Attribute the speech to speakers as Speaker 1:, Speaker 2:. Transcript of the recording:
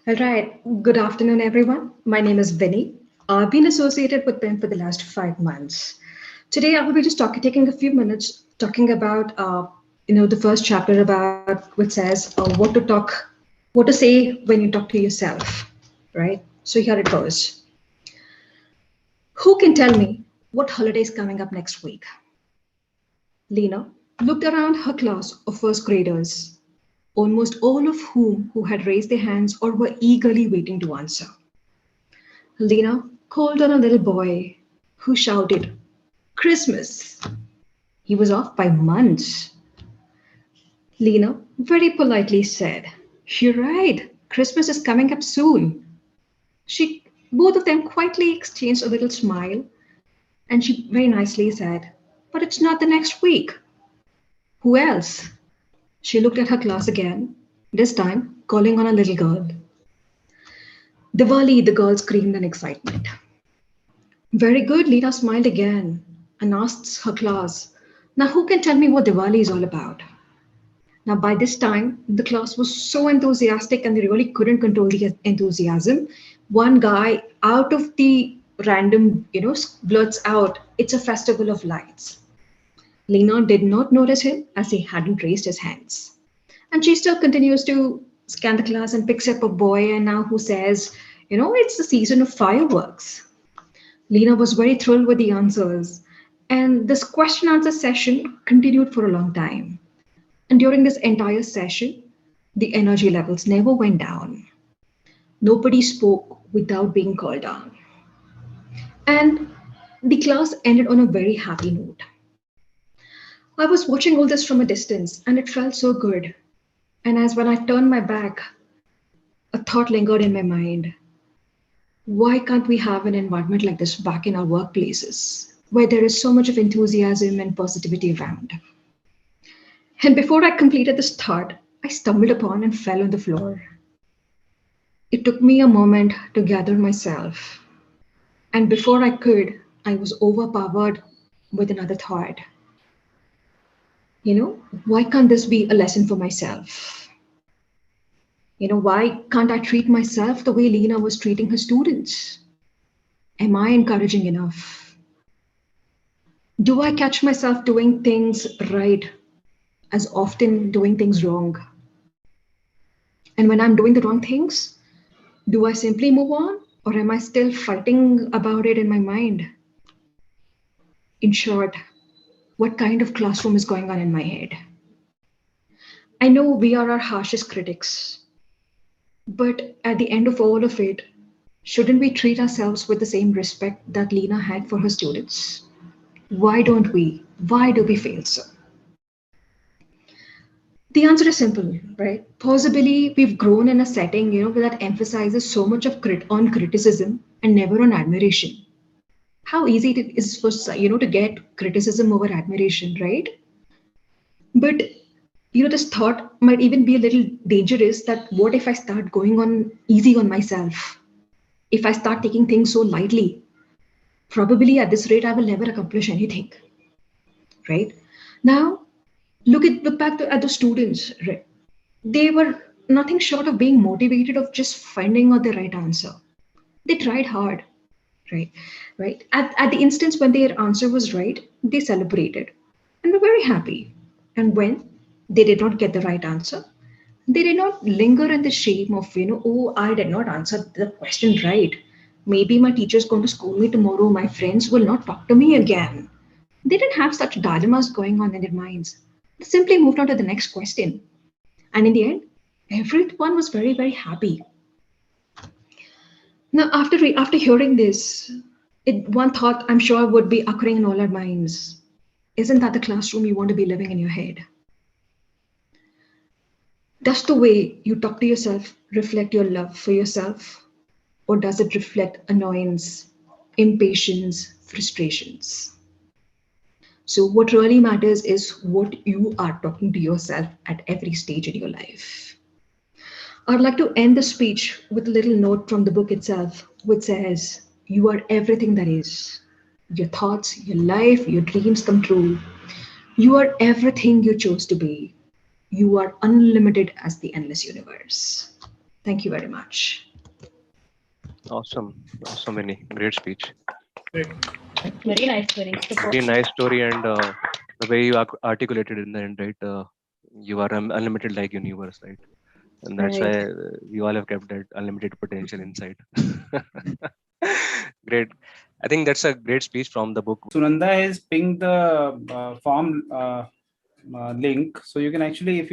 Speaker 1: All right. Good afternoon, everyone. My name is Vini. I've been associated with them for the last 5 months. Today, I will be just taking a few minutes talking about, the first chapter about which says what to say when you talk to yourself, right? So here it goes. Who can tell me what holiday is coming up next week? Lena looked around her class of first graders, almost all of who had raised their hands or were eagerly waiting to answer. Lena called on a little boy who shouted, Christmas! He was off by months. Lena very politely said, You're right, Christmas is coming up soon. Both of them quietly exchanged a little smile and she very nicely said, But it's not the next week. Who else? She looked at her class again, this time calling on a little girl. Diwali, the girl screamed in excitement. Very good, Lena smiled again and asked her class, Now who can tell me what Diwali is all about? Now, by this time, the class was so enthusiastic and they really couldn't control the enthusiasm. One guy out of the random, blurts out, It's a festival of lights. Lena did not notice him as he hadn't raised his hands. And she still continues to scan the class and picks up a boy and now who says, It's the season of fireworks. Lena was very thrilled with the answers. And this question answer session continued for a long time. And during this entire session, the energy levels never went down. Nobody spoke without being called on. And the class ended on a very happy note. I was watching all this from a distance and it felt so good. And as when I turned my back, a thought lingered in my mind. Why can't we have an environment like this back in our workplaces, where there is so much of enthusiasm and positivity around? And before I completed this thought, I stumbled upon and fell on the floor. It took me a moment to gather myself. And before I could, I was overpowered with another thought. Why can't this be a lesson for myself? Why can't I treat myself the way Lena was treating her students? Am I encouraging enough? Do I catch myself doing things right as often doing things wrong? And when I'm doing the wrong things, do I simply move on or am I still fighting about it in my mind? In short, what kind of classroom is going on in my head? I know we are our harshest critics, but at the end of all of it, shouldn't we treat ourselves with the same respect that Lena had for her students? Why don't we? Why do we fail so? The answer is simple, right? Possibly we've grown in a setting, that emphasizes so much of on criticism and never on admiration. How easy it is for to get criticism over admiration, right? But this thought might even be a little dangerous. That what if I start going on easy on myself? If I start taking things so lightly, probably at this rate I will never accomplish anything, right? Now look back at the students, right? They were nothing short of being motivated of just finding out the right answer. They tried hard, right? Right. At the instance when their answer was right, they celebrated and were very happy. And when they did not get the right answer, they did not linger in the shame of, oh, I did not answer the question right. Maybe my teacher's going to scold me tomorrow. My friends will not talk to me again. They didn't have such dilemmas going on in their minds. They simply moved on to the next question. And in the end, everyone was very, very happy. Now, after hearing this, one thought I'm sure would be occurring in all our minds. Isn't that the classroom you want to be living in your head? Does the way you talk to yourself reflect your love for yourself? Or does it reflect annoyance, impatience, frustrations? So, what really matters is what you are talking to yourself at every stage in your life. I'd like to end the speech with a little note from the book itself, which says, You are everything that is. Your thoughts, your life, your dreams come true. You are everything you chose to be. You are unlimited as the endless universe. Thank you very much.
Speaker 2: Awesome, Vini. Great speech.
Speaker 3: Great.
Speaker 4: Very nice, very
Speaker 2: Very nice story, and the way you articulated in the end, right? You are unlimited like universe, right? And that's
Speaker 1: Right.
Speaker 2: why we all have kept that unlimited potential inside. Great. I think that's a great speech from the book.
Speaker 3: Sunanda has pinged the form link, so you can actually, if you